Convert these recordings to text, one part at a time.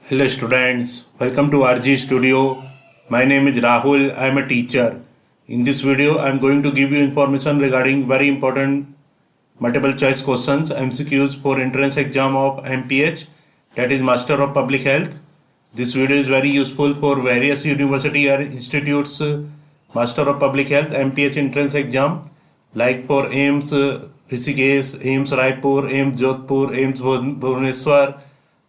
Hello students, welcome to RG Studio. My name is Rahul. I am a teacher. In this video, I am going to give you information regarding very important multiple choice questions MCQs for entrance exam of MPH, that is Master of Public Health. This video is very useful for various university or institutes Master of Public Health MPH entrance exam like for AIIMS Rishikesh, AIIMS Raipur, AIIMS Jodhpur, AIIMS Bhubaneswar,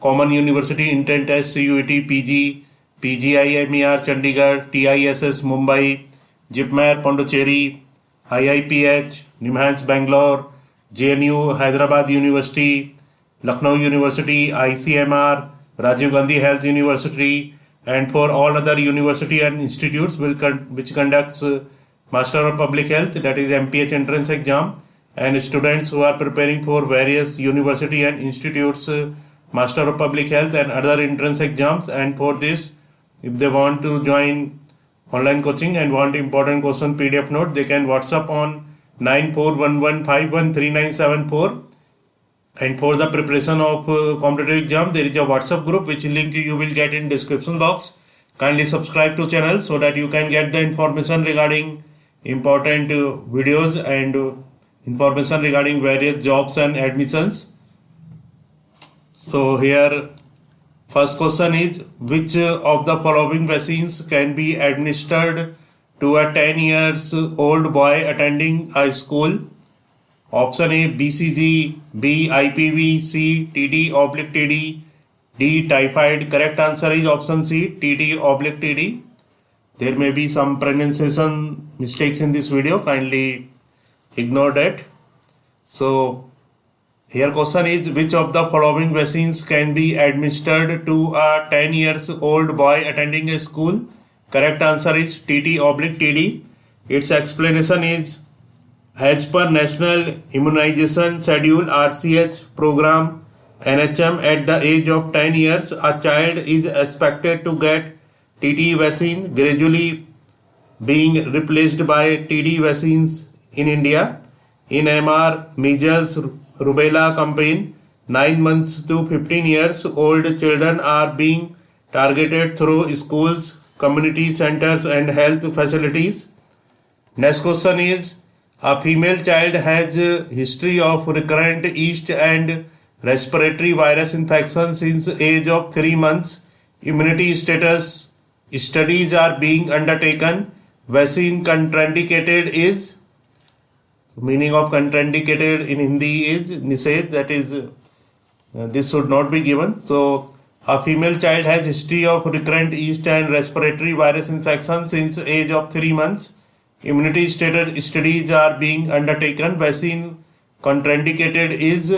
Common University Entrance Test CUET PG, PGIMER Chandigarh, TISS Mumbai, JIPMER Pondicherry, IIPH, NIMHANS Bangalore, JNU Hyderabad University, Lucknow University, ICMR, Rajiv Gandhi Health University, and for all other university and institutes which conducts Master of Public Health, that is MPH entrance exam, and students who are preparing for various university and institutes Master of Public Health and other entrance exams. And for this, if they want to join online coaching and want important question PDF note, they can WhatsApp on 9411513974. And for the preparation of competitive exam, there is a WhatsApp group which link you will get in description box. Kindly subscribe to channel so that you can get the information regarding important videos and information regarding various jobs and admissions. So here first question is, which of the following vaccines can be administered to a 10 years old boy attending a school? Option A BCG, B IPV, C TD/TD, D typhoid. Correct answer is option C TD/TD. There may be some pronunciation mistakes in this video, kindly ignore that. So here question is, which of the following vaccines can be administered to a 10 years old boy attending a school? Correct answer is TD/TD. Its explanation is, as per National Immunization Schedule RCH program NHM, at the age of 10 years, a child is expected to get TD vaccine, gradually being replaced by TD vaccines in India. In MR measles rubella campaign, 9 months to 15 years old children are being targeted through schools, community centers and health facilities. Next question is, a female child has a history of recurrent yeast and respiratory virus infection since age of 3 months. Immunity status studies are being undertaken. Vaccine contraindicated is, meaning of contraindicated in Hindi is Nished, that is this should not be given. So a female child has history of recurrent yeast and respiratory virus infection since age of 3 months. Immunity status studies are being undertaken. Vaccine contraindicated is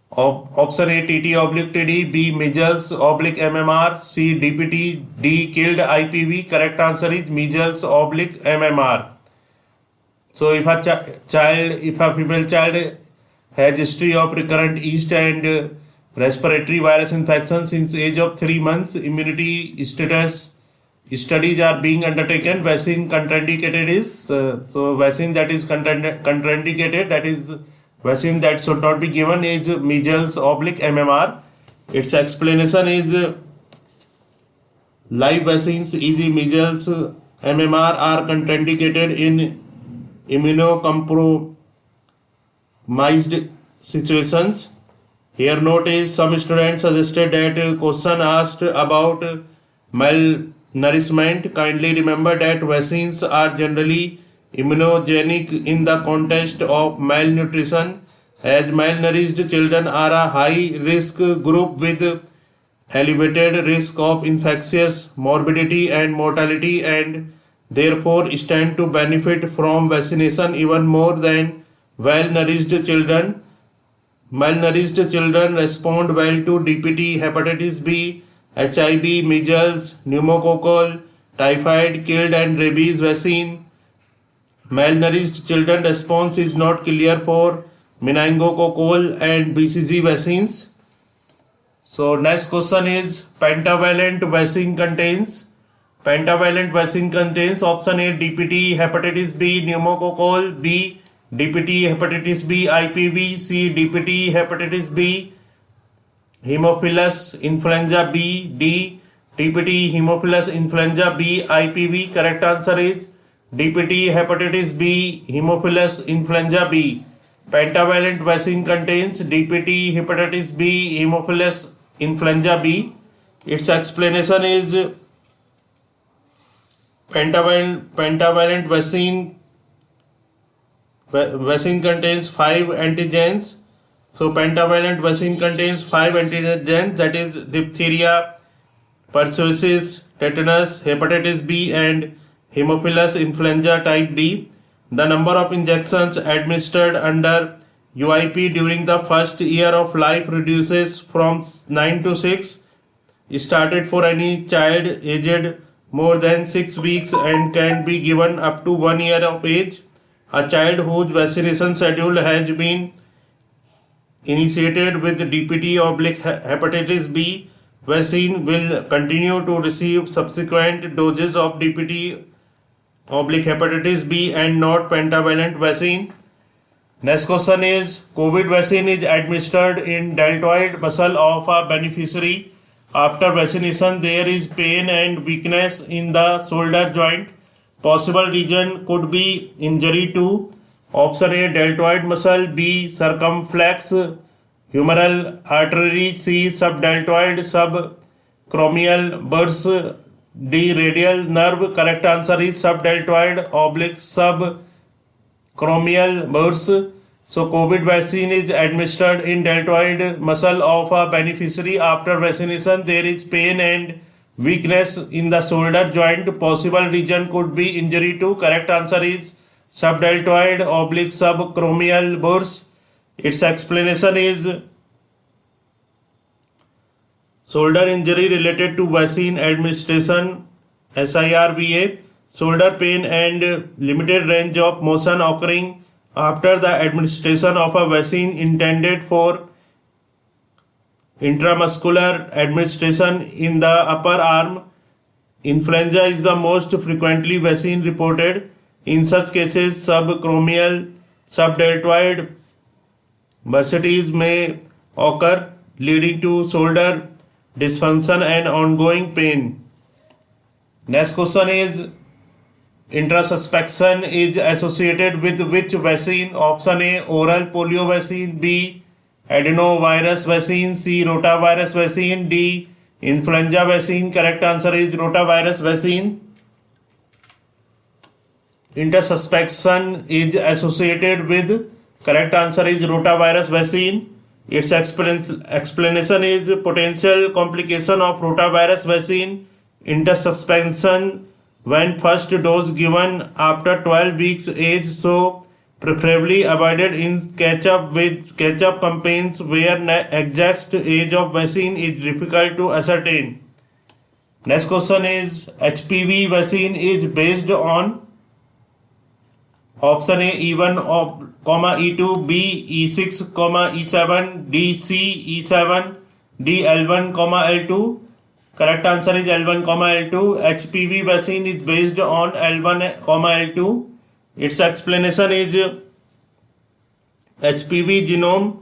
option A TT/TD, B measles/MMR, C DPT, D killed IPV. Correct answer is measles/MMR. So if a female child has history of recurrent yeast and respiratory virus infection since age of 3 months, immunity status studies are being undertaken. Vaccine contraindicated is, so vaccine that is contraindicated, that is vaccine that should not be given, is measles/MMR. Its explanation is, live vaccines, e.g. measles, MMR, are contraindicated in immunocompromised situations. Here note is, some students suggested that question asked about malnourishment. Kindly remember that vaccines are generally immunogenic in the context of malnutrition, as malnourished children are a high risk group with elevated risk of infectious morbidity and mortality, and therefore stand to benefit from vaccination even more than well-nourished children. Malnourished children respond well to DPT, hepatitis B, HIV, measles, pneumococcal, typhoid, killed and rabies vaccine. Malnourished children response is not clear for meningococcal and BCG vaccines. So next question is, pentavalent vaccine contains option A DPT, hepatitis B, pneumococcal, B DPT, hepatitis B, IPV, C DPT, hepatitis B, Haemophilus influenza B. D. DPT Haemophilus influenza B IPV. Correct answer is DPT hepatitis B Haemophilus influenza B. Pentavalent vaccine contains DPT hepatitis B Haemophilus influenza B. Its explanation is pentavalent vaccine contains 5 antigens. So pentavalent vaccine contains 5 antigens, that is diphtheria, pertussis, tetanus, hepatitis B and Haemophilus influenza type B. The number of injections administered under UIP during the first year of life reduces from 9 to 6, started for any child aged more than 6 weeks and can be given up to 1 year of age. A child whose vaccination schedule has been initiated with DPT/hepatitis B vaccine will continue to receive subsequent doses of DPT/hepatitis B and not pentavalent vaccine. Next question is, COVID vaccine is administered in deltoid muscle of a beneficiary. After vaccination, there is pain and weakness in the shoulder joint. Possible region could be injury to option A deltoid muscle, B circumflex humeral artery, C subdeltoid subacromial bursa, D radial nerve. Correct answer is subdeltoid/subacromial bursa. So COVID vaccine is administered in deltoid muscle of a beneficiary. After vaccination, there is pain and weakness in the shoulder joint. Possible region could be injury to. Correct answer is subdeltoid/subacromial bursa. Its explanation is shoulder injury related to vaccine administration, SIRVA, shoulder pain and limited range of motion occurring after the administration of a vaccine intended for intramuscular administration in the upper arm. Influenza is the most frequently vaccine reported. In such cases, subacromial subdeltoid bursitis may occur, leading to shoulder dysfunction and ongoing pain. Next question is, intrasuspension is associated with which vaccine? Option A oral polio vaccine, B adenovirus vaccine, C rotavirus vaccine, D influenza vaccine. Correct answer is rotavirus vaccine. Intrasuspension is associated with, correct answer is rotavirus vaccine. Its explanation is potential complication of rotavirus vaccine. Intrasuspension when first dose given after 12 weeks age, so preferably avoided in catch-up campaigns where exact age of vaccine is difficult to ascertain. Next question is, HPV vaccine is based on option A E1, E2, B E6, E7, D C E7, D L1, L2. Correct answer is L1, L2. HPV vaccine is based on L1, L2. Its explanation is HPV genome,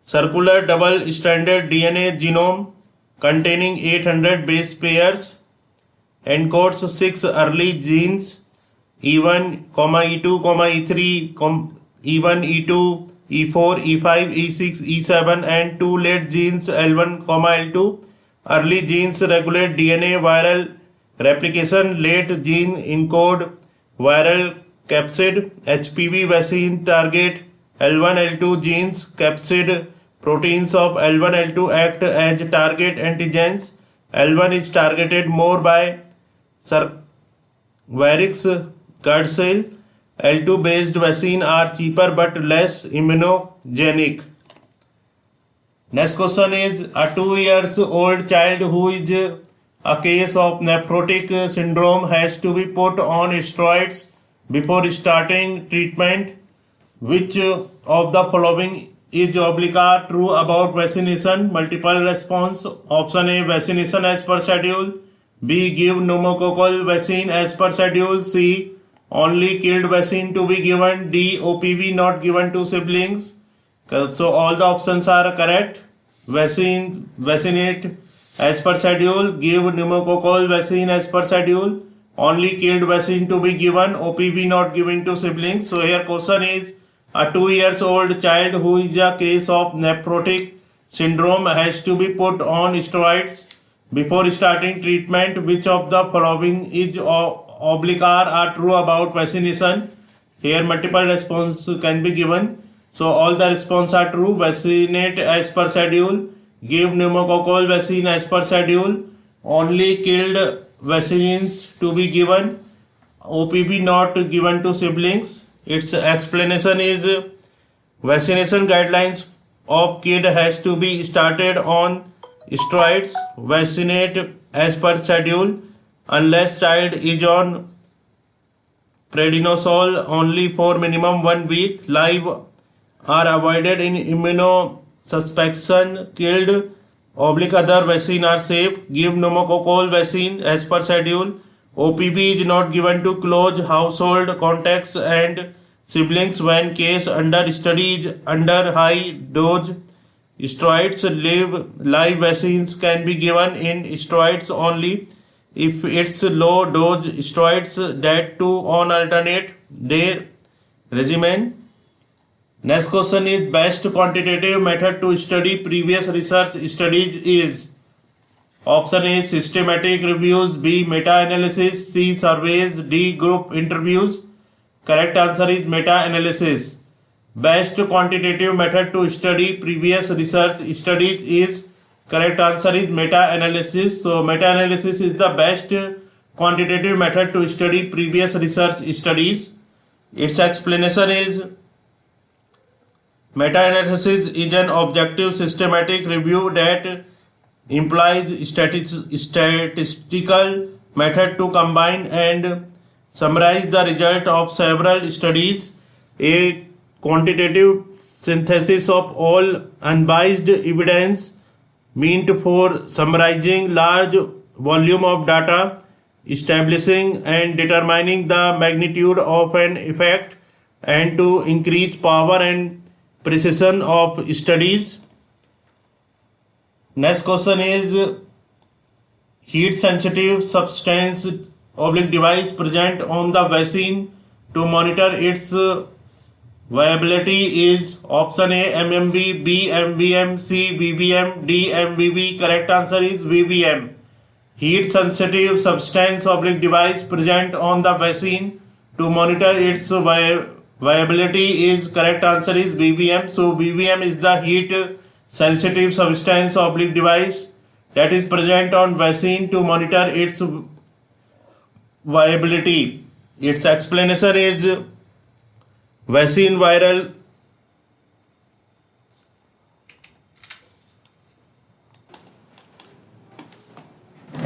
circular double-stranded DNA genome containing 800 base pairs, encodes 6 early genes E1, E2, E3, E1, E2, E4, E5, E6, E7 and 2 late genes L1, L2. Early genes regulate DNA viral replication, late gene encode viral capsid. HPV vaccine target L1, L2 genes. Capsid proteins of L1, L2 act as target antigens. L1 is targeted more by Cervarix guard cell. L2 based vaccine are cheaper but less immunogenic. Next question is, a 2-year-old child who is a case of nephrotic syndrome has to be put on steroids before starting treatment. Which of the following is obligatory true about vaccination? Multiple response. Option A vaccination as per schedule, B give pneumococcal vaccine as per schedule, C only killed vaccine to be given, D OPV not given to siblings. So all the options are correct. vaccinate as per schedule. Give pneumococcal vaccine as per schedule. Only killed vaccine to be given. OPV not given to siblings. So here question is, a 2 years old child who is a case of nephrotic syndrome has to be put on steroids before starting treatment. Which of the following is oblique are true about vaccination? Here multiple response can be given. So all the response are true. Vaccinate as per schedule. Give pneumococcal vaccine as per schedule. Only killed vaccines to be given. OPV not given to siblings. Its explanation is, vaccination guidelines of kid has to be started on steroids. Vaccinate as per schedule unless child is on prednisone only for minimum 1 week. Live are avoided in immunosuppression. Killed other vaccine are safe. Give pneumococcal vaccine as per schedule. OPV is not given to close household contacts and siblings when case under study is under high dose steroids. Live vaccines can be given in steroids only if it's low dose steroids, that too on alternate day regimen. Next question is, best quantitative method to study previous research studies is? Option A, systematic reviews. B, meta-analysis. C, surveys. D, group interviews. Correct answer is meta-analysis. Best quantitative method to study previous research studies is, correct answer is meta-analysis. So meta-analysis is the best quantitative method to study previous research studies. Its explanation is, meta-analysis is an objective systematic review that implies statistical method to combine and summarize the result of several studies. A quantitative synthesis of all unbiased evidence meant for summarizing large volume of data, establishing and determining the magnitude of an effect, and to increase power and precision of studies. Next question is, heat sensitive substance device present on the vaccine to monitor its viability is? Option A, MMB. B, MVM. C, VVM. D, MVV. Correct answer is VVM. Heat sensitive substance device present on the vaccine to monitor its viability is, correct answer is VVM. So VVM is the heat sensitive substance device that is present on vaccine to monitor its viability. Its explanation is, vaccine viral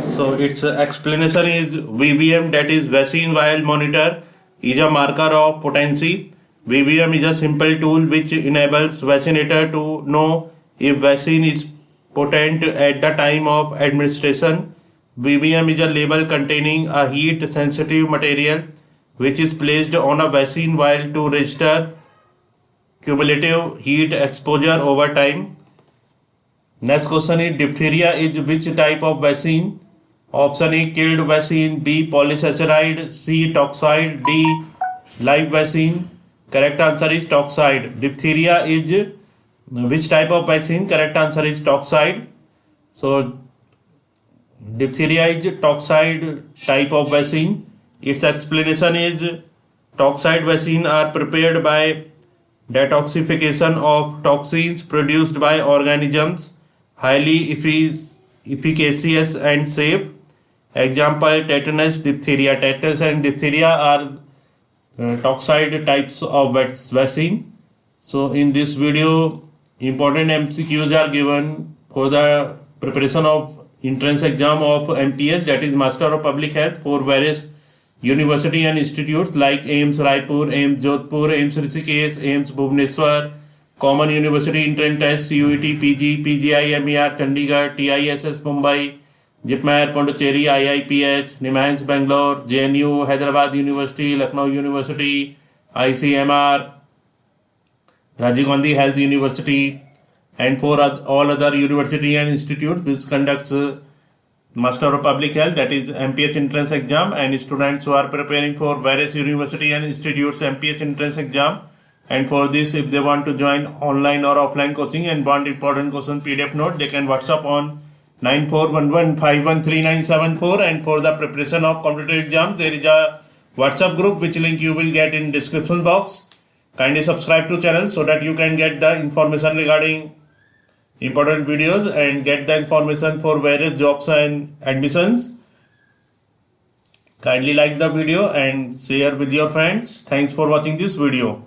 so its explanation is VVM, that is vaccine viral monitor, is a marker of potency. VVM is a simple tool which enables vaccinator to know if vaccine is potent at the time of administration. VVM is a label containing a heat sensitive material which is placed on a vaccine vial to register cumulative heat exposure over time. Next question is, diphtheria is which type of vaccine? Option A, killed vaccine. B, polysaccharide. C, toxoid. D, live vaccine. Correct answer is toxoid. Diphtheria is which type of vaccine? Correct answer is toxoid. So diphtheria is toxoid type of vaccine. Its explanation is, toxoid vaccine are prepared by detoxification of toxins produced by organisms, highly efficacious and safe. Example, tetanus, diphtheria. Tetanus and diphtheria are toxoid types of vaccine. So in this video, important MCQs are given for the preparation of entrance exam of MPH, that is Master of Public Health, for various university and institutes like AIIMS Raipur, AIIMS Jodhpur, AIIMS Rishikesh, AIIMS Bhubaneswar, Common University Entrance Test, CUET, PG, PGI, MER Chandigarh, TISS Mumbai, JIPMER Pondicherry, IIPH, NIMHANS Bangalore, JNU, Hyderabad University, Lucknow University, ICMR, Rajiv Gandhi Health University, and for all other university and institutes which conducts Master of Public Health, that is MPH entrance exam, and students who are preparing for various university and institutes MPH entrance exam. And for this, if they want to join online or offline coaching and want important question PDF note, they can WhatsApp on 9411513974. And for the preparation of competitive exam, there is a WhatsApp group which link you will get in description box. Kindly subscribe to channel so that you can get the information regarding important videos and get the information for various jobs and admissions. Kindly like the video and share with your friends. Thanks for watching this video.